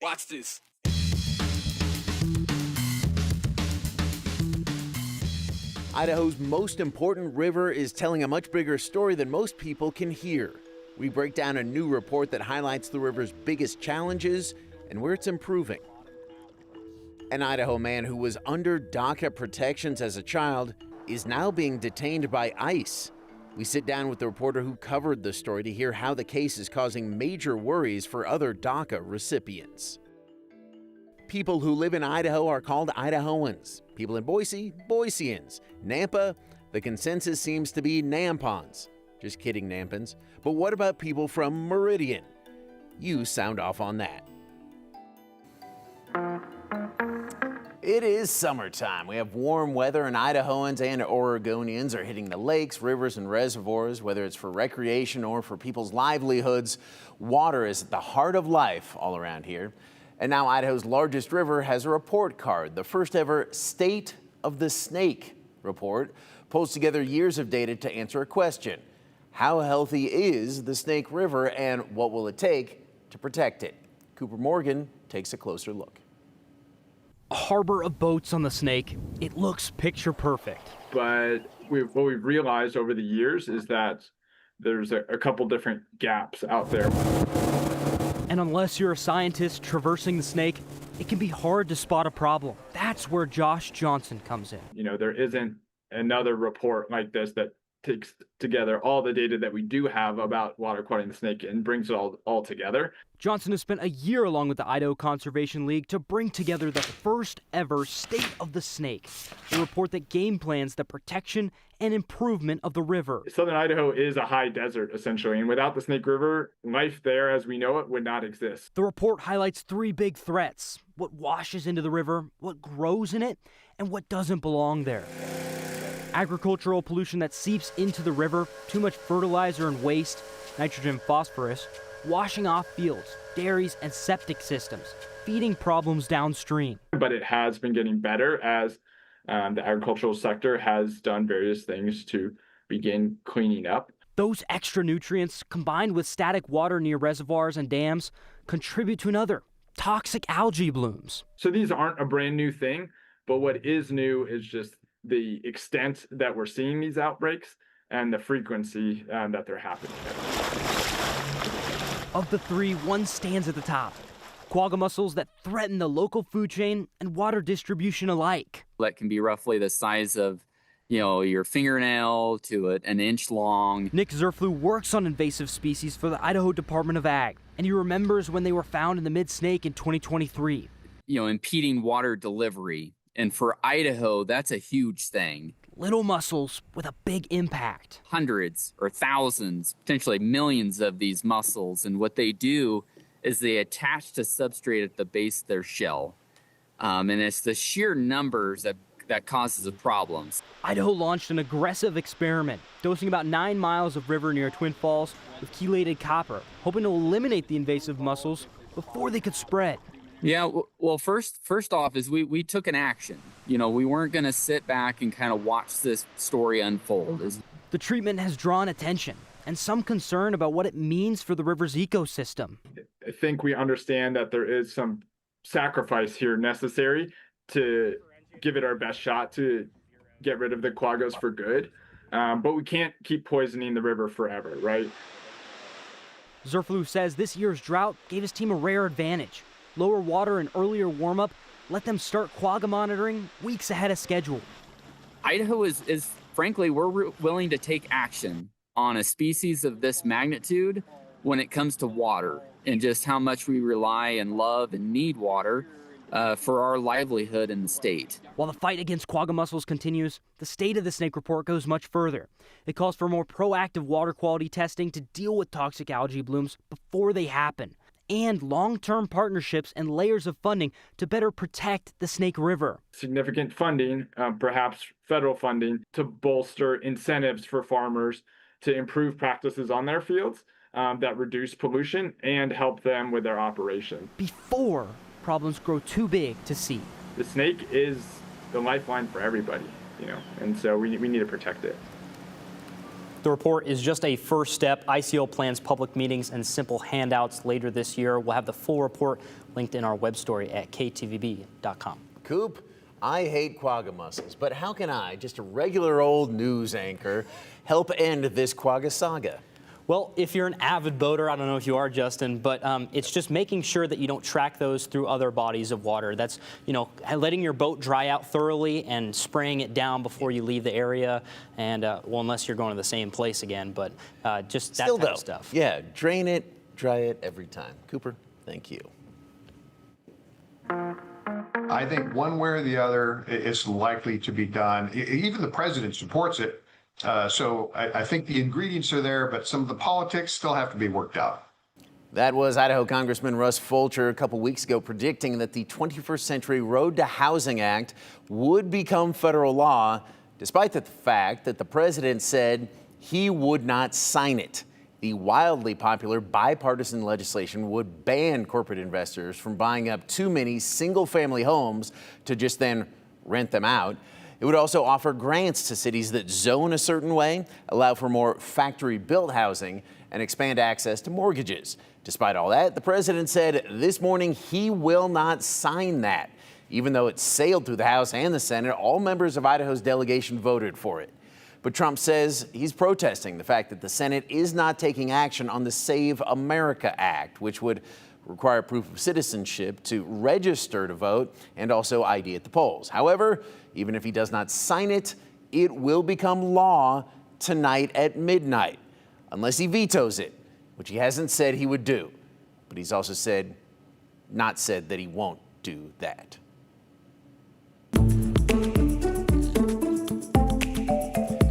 Watch this. Idaho's most important river is telling a much bigger story than most people can hear. We break down a new report that highlights the river's biggest challenges and where it's improving. An Idaho man who was under DACA protections as a child is now being detained by ICE. We sit down with the reporter who covered the story to hear how the case is causing major worries for other DACA recipients. People who live in Idaho are called Idahoans. People in Boise, Boiseans. Nampa, the consensus seems to be Nampons. Just kidding, Nampans. But what about people from Meridian? You sound off on that. It is summertime. We have warm weather, and Idahoans and Oregonians are hitting the lakes, rivers, and reservoirs, whether it's for recreation or for people's livelihoods. Water is at the heart of life all around here. And now Idaho's largest river has a report card. The first ever State of the Snake report pulls together years of data to answer a question. How healthy is the Snake River, and what will it take to protect it? Cooper Morgan takes a closer look. A harbor of boats on the Snake. It looks picture perfect. But what we've realized over the years is that there's a couple different gaps out there. And unless you're a scientist traversing the Snake, it can be hard to spot a problem. That's where Josh Johnson comes in. You know, there isn't another report like this that takes together all the data that we do have about water quality in the Snake and brings it all together. Johnson has spent a year along with the Idaho Conservation League to bring together the first ever State of the Snake, a report that game plans the protection and improvement of the river. Southern Idaho is a high desert, essentially, and without the Snake River, life there as we know it would not exist. The report highlights three big threats: what washes into the river, what grows in it, and what doesn't belong there. Agricultural pollution that seeps into the river, too much fertilizer and waste, nitrogen, phosphorus, washing off fields, dairies, and septic systems, feeding problems downstream. But it has been getting better as the agricultural sector has done various things to begin cleaning up. Those extra nutrients, combined with static water near reservoirs and dams, contribute to another: toxic algae blooms. So these aren't a brand new thing, but what is new is just the extent that we're seeing these outbreaks and the frequency that they're happening. Of the three, one stands at the top: quagga mussels that threaten the local food chain and water distribution alike. That can be roughly the size of, your fingernail to an inch long. Nick Zerflu works on invasive species for the Idaho Department of Ag, and he remembers when they were found in the Mid-Snake in 2023. Impeding water delivery. And for Idaho, that's a huge thing. Little mussels with a big impact. Hundreds or thousands, potentially millions of these mussels. And what they do is they attach to substrate at the base of their shell. And it's the sheer numbers that causes the problems. Idaho launched an aggressive experiment, dosing about 9 miles of river near Twin Falls with chelated copper, hoping to eliminate the invasive mussels before they could spread. Yeah, well, first off is we took an action. We weren't going to sit back and kind of watch this story unfold. The treatment has drawn attention and some concern about what it means for the river's ecosystem. I think we understand that there is some sacrifice here necessary to give it our best shot to get rid of the quaggas for good. But we can't keep poisoning the river forever, right? Zerflu says this year's drought gave his team a rare advantage. Lower water and earlier warm-up let them start quagga monitoring weeks ahead of schedule. Idaho is frankly, we're willing to take action on a species of this magnitude when it comes to water and just how much we rely and love and need water for our livelihood in the state. While the fight against quagga mussels continues, the State of the Snake report goes much further. It calls for more proactive water quality testing to deal with toxic algae blooms before they happen, and long-term partnerships and layers of funding to better protect the Snake River. Significant funding, perhaps federal funding, to bolster incentives for farmers to improve practices on their fields that reduce pollution and help them with their operation. Before problems grow too big to see. The Snake is the lifeline for everybody, and so we need to protect it. The report is just a first step. ICO plans public meetings and simple handouts later this year. We'll have the full report linked in our web story at ktvb.com. Coop, I hate quagga mussels, but how can I, just a regular old news anchor, help end this quagga saga? Well, if you're an avid boater, I don't know if you are, Justin, but it's just making sure that you don't track those through other bodies of water. That's, letting your boat dry out thoroughly and spraying it down before you leave the area. And, well, unless you're going to the same place again, but just that type of stuff. Yeah, drain it, dry it every time. Cooper, thank you. I think one way or the other, it's likely to be done. Even the president supports it. So I think the ingredients are there, but some of the politics still have to be worked out. That was Idaho Congressman Russ Fulcher a couple weeks ago predicting that the 21st Century Road to Housing Act would become federal law, despite the fact that the president said he would not sign it. The wildly popular bipartisan legislation would ban corporate investors from buying up too many single-family homes to just then rent them out. It would also offer grants to cities that zone a certain way, allow for more factory-built housing, and expand access to mortgages. Despite all that, the president said this morning he will not sign that. Even though it sailed through the House and the Senate, all members of Idaho's delegation voted for it. But Trump says he's protesting the fact that the Senate is not taking action on the Save America Act, which would require proof of citizenship to register to vote and also ID at the polls. However, even if he does not sign it, it will become law tonight at midnight, unless he vetoes it, which he hasn't said he would do. But he's also not said that he won't do that.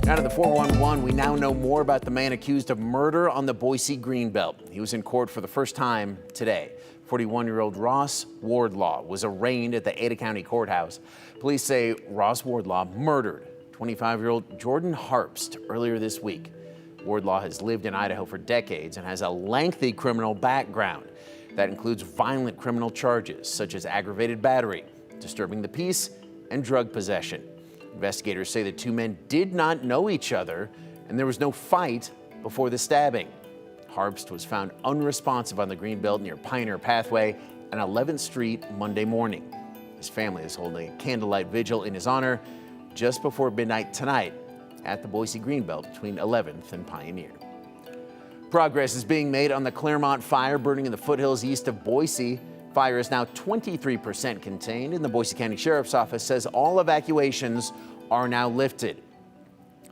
Now to the 411, we now know more about the man accused of murder on the Boise Greenbelt. He was in court for the first time today. 41-year-old Ross Wardlaw was arraigned at the Ada County Courthouse. Police say Ross Wardlaw murdered 25-year-old Jordan Harpst earlier this week. Wardlaw has lived in Idaho for decades and has a lengthy criminal background. That includes violent criminal charges such as aggravated battery, disturbing the peace, and drug possession. Investigators say the two men did not know each other, and there was no fight before the stabbing. Harpst was found unresponsive on the Greenbelt near Pioneer Pathway and 11th Street Monday morning. His family is holding a candlelight vigil in his honor just before midnight tonight at the Boise Greenbelt between 11th and Pioneer. Progress is being made on the Claremont fire burning in the foothills east of Boise. Fire is now 23% contained, and the Boise County Sheriff's Office says all evacuations are now lifted.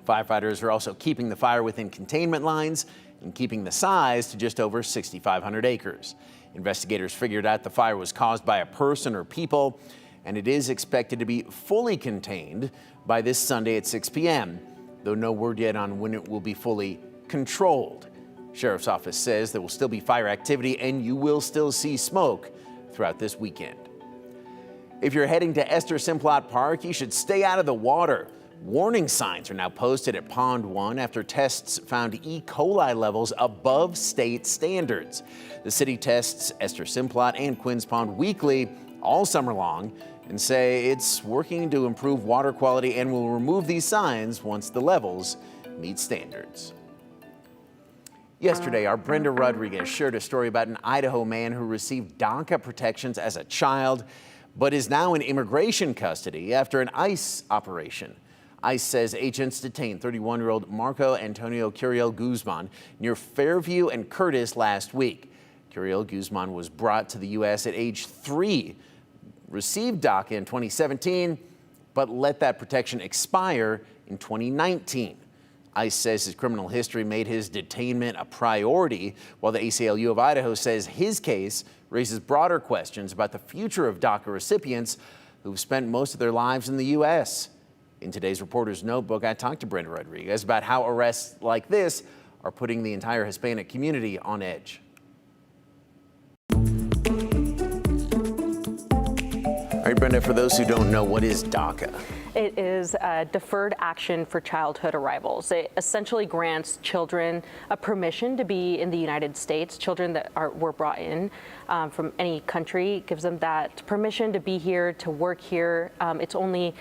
Firefighters are also keeping the fire within containment lines and keeping the size to just over 6,500 acres. Investigators figured out the fire was caused by a person or people, and it is expected to be fully contained by this Sunday at 6 p.m., though no word yet on when it will be fully controlled. Sheriff's Office says there will still be fire activity and you will still see smoke throughout this weekend. If you're heading to Esther Simplot Park, you should stay out of the water. Warning signs are now posted at Pond 1 after tests found E. coli levels above state standards. The city tests Esther Simplot and Quinns Pond weekly all summer long and say it's working to improve water quality and will remove these signs once the levels meet standards. Yesterday, our Brenda Rodriguez shared a story about an Idaho man who received DACA protections as a child, but is now in immigration custody after an ICE operation. ICE says agents detained 31-year-old Marco Antonio Curiel Guzman near Fairview and Curtis last week. Curiel Guzman was brought to the U.S. at age 3, received DACA in 2017, but let that protection expire in 2019. ICE says his criminal history made his detainment a priority, while the ACLU of Idaho says his case raises broader questions about the future of DACA recipients who've spent most of their lives in the U.S. In today's Reporter's Notebook, I talked to Brenda Rodriguez about how arrests like this are putting the entire Hispanic community on edge. All right, Brenda, for those who don't know, what is DACA? It is a deferred action for childhood arrivals. It essentially grants children a permission to be in the United States. Children that were brought in from any country, gives them that permission to be here, to work here. It's only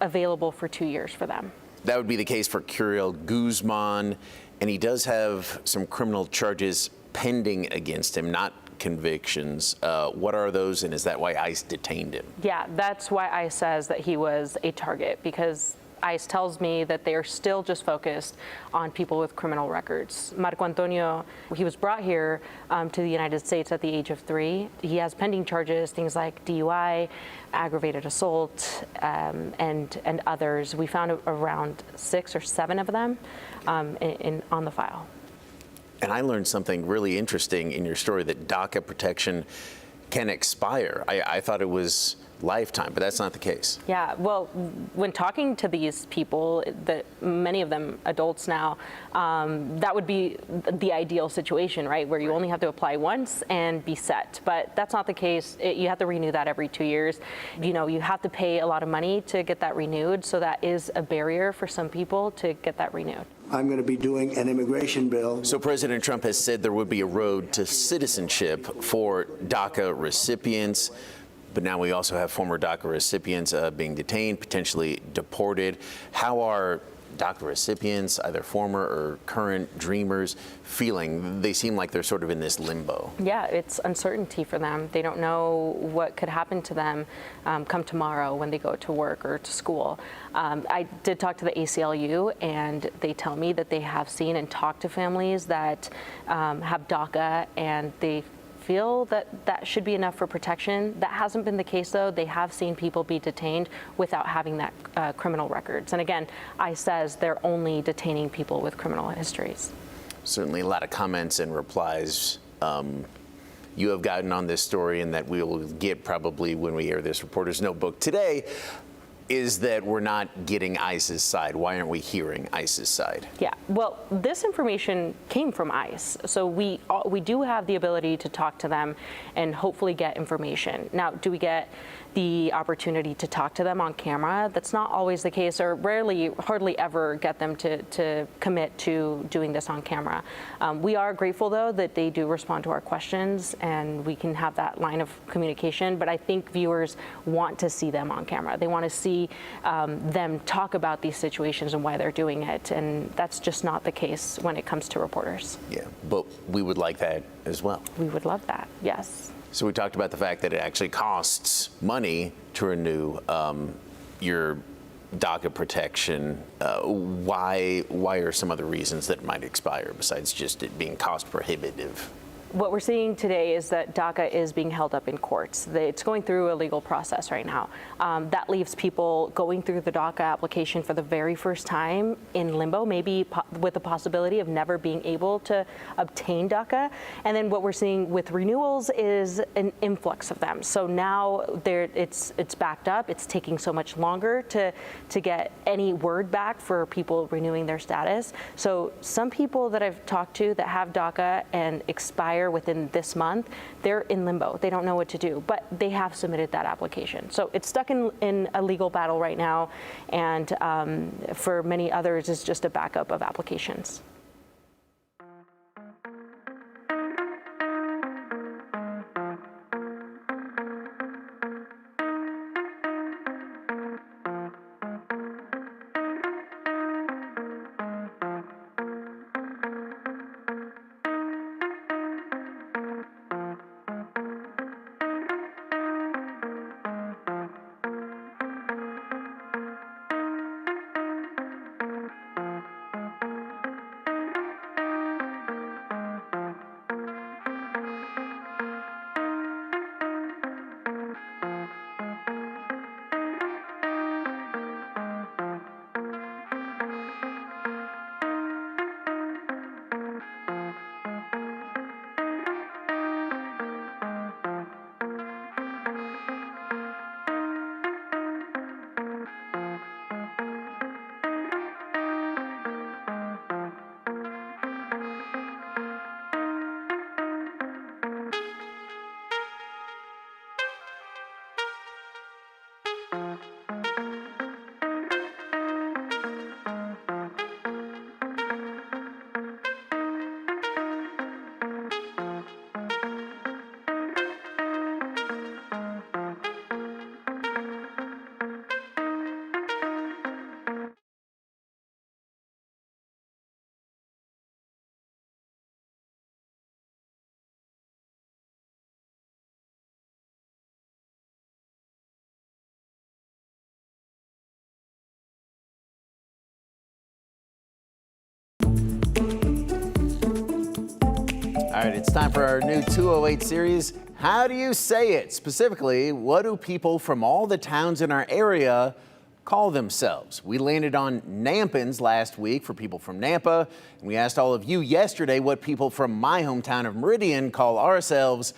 available for 2 years for them. That would be the case for Curiel Guzman. And he does have some criminal charges pending against him, not convictions. What are those, and is that why ICE detained him? Yeah, that's why ICE says that he was a target, because ICE tells me that they are still just focused on people with criminal records. Marco Antonio, he was brought here to the United States at the age of 3. He has pending charges, things like DUI, aggravated assault, and others. We found around 6 or 7 of them on the file. And I learned something really interesting in your story, that DACA protection can expire. I thought it was lifetime, but that's not the case. Yeah, well, when talking to these people, many of them adults now, that would be the ideal situation, right? Where you only have to apply once and be set. But that's not the case. You have to renew that every 2 years. You know, you have to pay a lot of money to get that renewed. So that is a barrier for some people to get that renewed. I'm going to be doing an immigration bill. So President Trump has said there would be a road to citizenship for DACA recipients. But now we also have former DACA recipients being detained, potentially deported. How are DACA recipients, either former or current dreamers, feeling? They seem like they're sort of in this limbo. Yeah, it's uncertainty for them. They don't know what could happen to them come tomorrow when they go to work or to school. I did talk to the ACLU, and they tell me that they have seen and talked to families that have DACA, and they feel that that should be enough for protection. That hasn't been the case, though. They have seen people be detained without having that criminal records. And again, ICE says they're only detaining people with criminal histories. Certainly a lot of comments and replies you have gotten on this story, and that we will get probably when we air this Reporter's Notebook today, is that we're not getting ICE's side. Why aren't we hearing ICE's side? Yeah, well, this information came from ICE, so we do have the ability to talk to them and hopefully get information. Now, do we get the opportunity to talk to them on camera? That's not always the case, or hardly ever get them to commit to doing this on camera. We are grateful, though, that they do respond to our questions, and we can have that line of communication. But I think viewers want to see them on camera. They want to see them talk about these situations and why they're doing it, and that's just not the case when it comes to reporters. Yeah, but we would like that as well. We would love that, yes. So we talked about the fact that it actually costs money to renew your DACA protection. Why are some other reasons that it might expire besides just it being cost prohibitive? What we're seeing today is that DACA is being held up in courts. It's going through a legal process right now. That leaves people going through the DACA application for the very first time in limbo, maybe with the possibility of never being able to obtain DACA. And then what we're seeing with renewals is an influx of them. So now it's backed up. It's taking so much longer to get any word back for people renewing their status. So some people that I've talked to that have DACA and expire within this month, they're in limbo. They don't know what to do, but they have submitted that application. So it's stuck in a legal battle right now, and for many others, it's just a backup of applications. right, it's time for our new 208 series. How do you say it? Specifically, what do people from all the towns in our area call themselves? We landed on Nampans last week for people from Nampa, and we asked all of you yesterday what people from my hometown of Meridian call ourselves,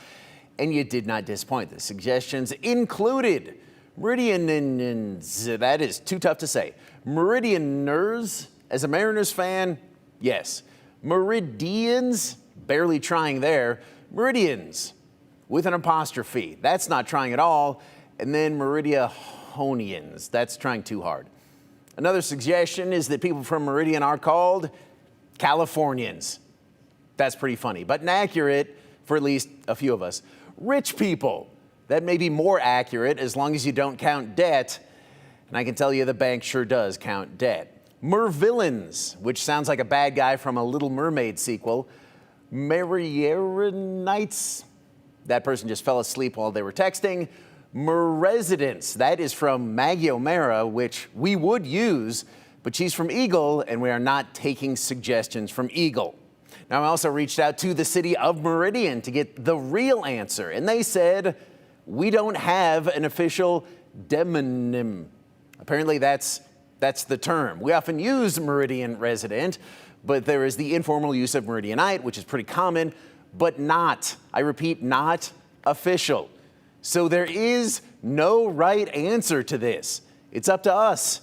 and you did not disappoint. The suggestions included Meridianers, that is too tough to say. Meridianers, as a Mariners fan, yes. Meridians, barely trying there. Meridians, with an apostrophe, that's not trying at all. And then Meridiahonians, that's trying too hard. Another suggestion is that people from Meridian are called Californians. That's pretty funny, but inaccurate for at least a few of us. Rich people, that may be more accurate as long as you don't count debt. And I can tell you the bank sure does count debt. Mervillains, which sounds like a bad guy from a Little Mermaid sequel. Merierianites, that person just fell asleep while they were texting. Merresidents, that is from Maggie O'Mara, which we would use, but she's from Eagle, and we are not taking suggestions from Eagle. Now, I also reached out to the city of Meridian to get the real answer, and they said, we don't have an official demonym. Apparently, that's the term. We often use Meridian resident, but there is the informal use of Meridianite, which is pretty common, but not, I repeat, not official. So there is no right answer to this. It's up to us.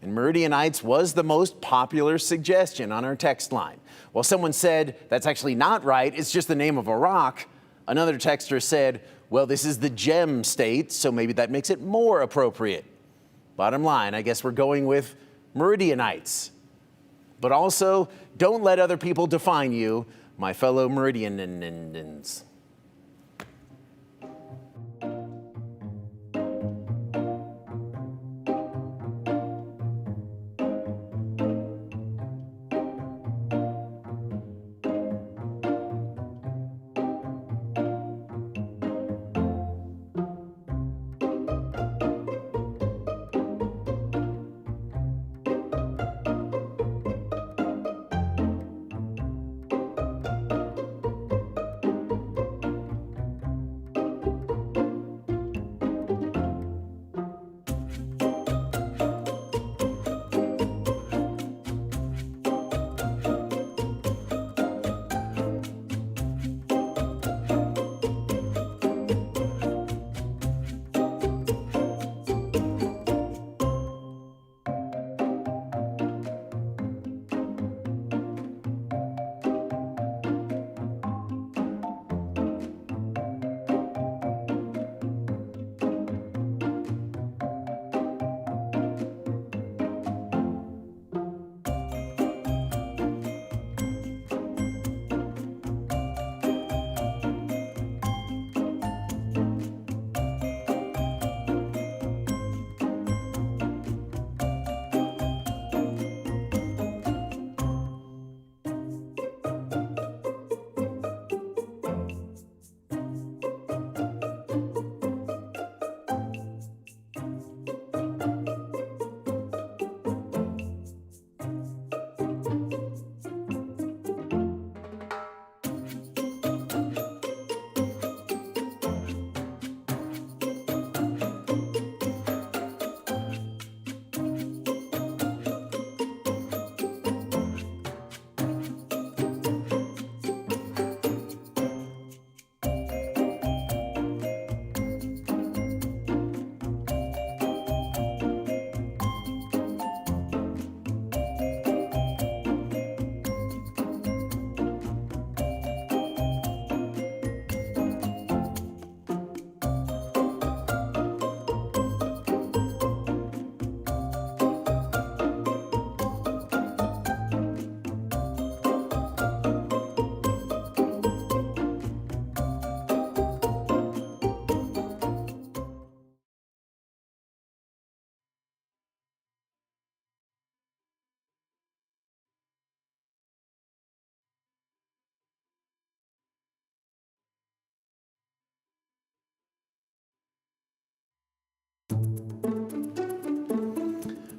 And Meridianites was the most popular suggestion on our text line. While someone said that's actually not right, it's just the name of a rock, another texter said, well, this is the gem state, so maybe that makes it more appropriate. Bottom line, I guess we're going with Meridianites. But also, don't let other people define you, my fellow Meridianins.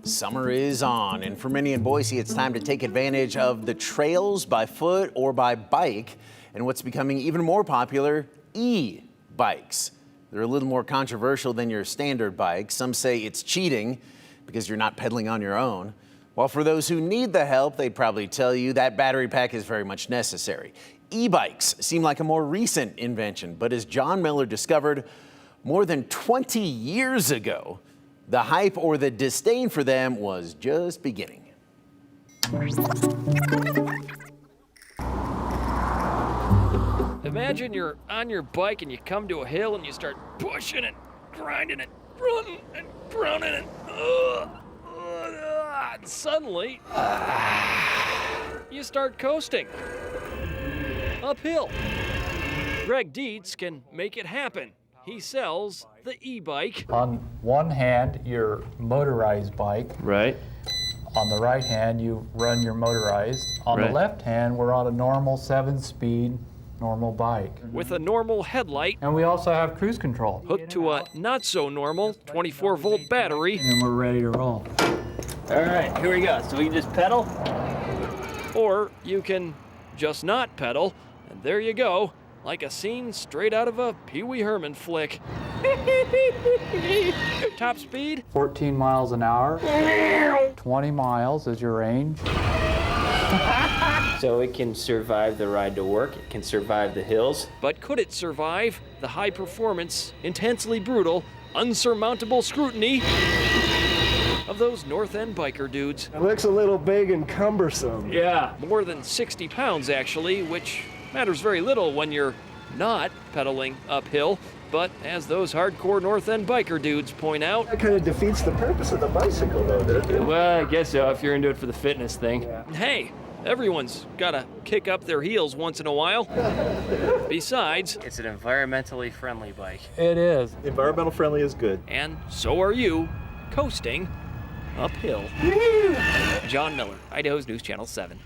Summer is on, and for many in Boise, it's time to take advantage of the trails by foot or by bike. and what's becoming even more popular, e-bikes. They're a little more controversial than your standard bike. Some say it's cheating because you're not pedaling on your own. While for those who need the help, they'd probably tell you that battery pack is very much necessary. E-bikes seem like a more recent invention, but as John Miller discovered more than 20 years ago, the hype or the disdain for them was just beginning. Imagine you're on your bike and you come to a hill and you start pushing it, grinding it, running and grounding it. And suddenly, you start coasting uphill. Greg Dietz can make it happen. He sells the e-bike. On one hand, your motorized bike. Right. On the right hand, you run your motorized. On the left hand, we're on a normal 7-speed normal bike. With a normal headlight. And we also have cruise control. Hooked to a not so normal 24-volt battery. And we're ready to roll. All right, here we go. So we can just pedal. Or you can just not pedal, and there you go, like a scene straight out of a Pee Wee Herman flick. Top speed? 14 miles an hour. 20 miles is your range. So it can survive the ride to work, it can survive the hills. But could it survive the high performance, intensely brutal, unsurmountable scrutiny of those North End biker dudes? It looks a little big and cumbersome. Yeah. More than 60 pounds, actually, which matters very little when you're not pedaling uphill. But as those hardcore North End biker dudes point out, That kind of defeats the purpose of the bicycle, though, doesn't it? Well, I guess so, if you're into it for the fitness thing. hey, everyone's gotta kick up their heels once in a while. Besides, It's an environmentally friendly bike. It is. Environmental friendly is good. and so are you, coasting uphill. John Miller, Idaho's News Channel 7.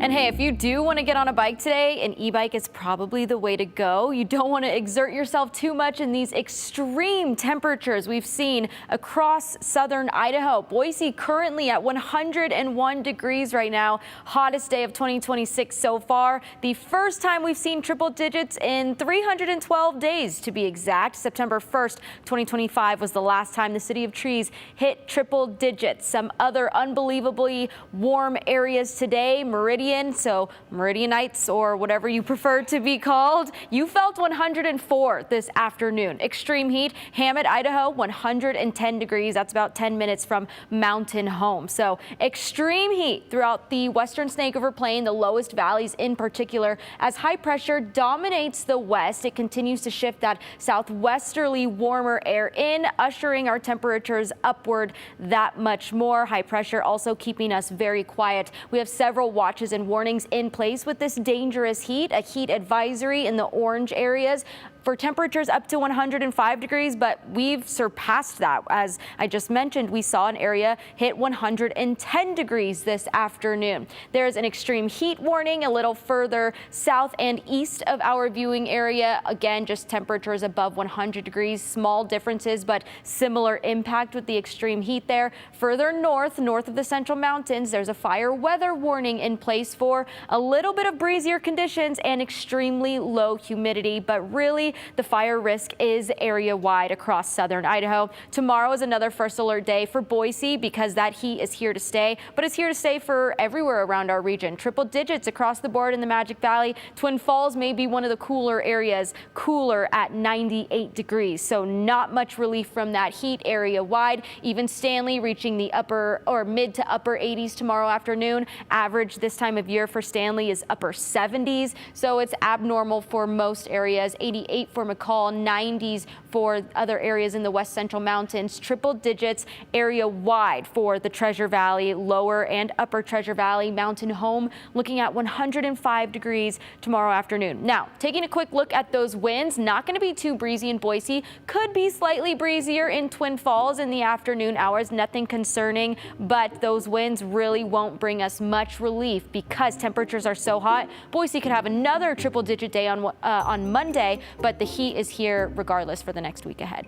And hey, if you do want to get on a bike today, an e-bike is probably the way to go. You don't want to exert yourself too much in these extreme temperatures we've seen across southern Idaho. Boise currently at 101 degrees right now. Hottest day of 2026 so far. The first time we've seen triple digits in 312 days to be exact. September 1st, 2025 was the last time the City of Trees hit triple digits. Some other unbelievably warm areas today, Meridian, so Meridianites or whatever you prefer to be called. You felt 104 this afternoon. Extreme heat, Hammett, Idaho, 110 degrees. That's about 10 minutes from Mountain Home. So extreme heat throughout the western Snake River Plain, the lowest valleys in particular. As high pressure dominates the west, it continues to shift that southwesterly warmer air in, ushering our temperatures upward that much more. High pressure also keeping us very quiet. We have several watches and warnings in place with this dangerous heat, a heat advisory in the orange areas for temperatures up to 105 degrees, but we've surpassed that. As I just mentioned, we saw an area hit 110 degrees this afternoon. There's an extreme heat warning a little further south and east of our viewing area. Again, just temperatures above 100 degrees, small differences, but similar impact with the extreme heat there. Further north of the Central Mountains, there's a fire weather warning in place for a little bit of breezier conditions and extremely low humidity, but really the fire risk is area-wide across southern Idaho. Tomorrow is another first alert day for Boise because that heat is here to stay, but it's here to stay for everywhere around our region. Triple digits across the board in the Magic Valley. Twin Falls may be one of the cooler areas, cooler at 98 degrees. So not much relief from that heat area-wide. Even Stanley reaching the upper or mid to upper 80s tomorrow afternoon. Average this time of year for Stanley is upper 70s. So it's abnormal for most areas. 88 98 for McCall, 90s for other areas in the west central mountains, triple digits area wide for the Treasure Valley, lower and upper Treasure Valley, Mountain Home, looking at 105 degrees tomorrow afternoon. Now, taking a quick look at those winds, not going to be too breezy in Boise, could be slightly breezier in Twin Falls in the afternoon hours, nothing concerning, but those winds really won't bring us much relief because temperatures are so hot. Boise could have another triple-digit day on Monday, but the heat is here regardless for the next week ahead.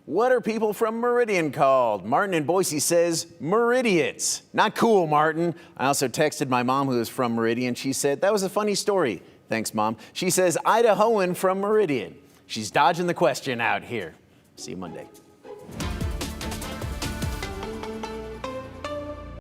What are people from Meridian called? Martin in Boise says Meridians. Not cool, Martin. I also texted my mom who is from Meridian. She said, that was a funny story. Thanks, Mom. She says, Idahoan from Meridian. She's dodging the question out here. See you Monday.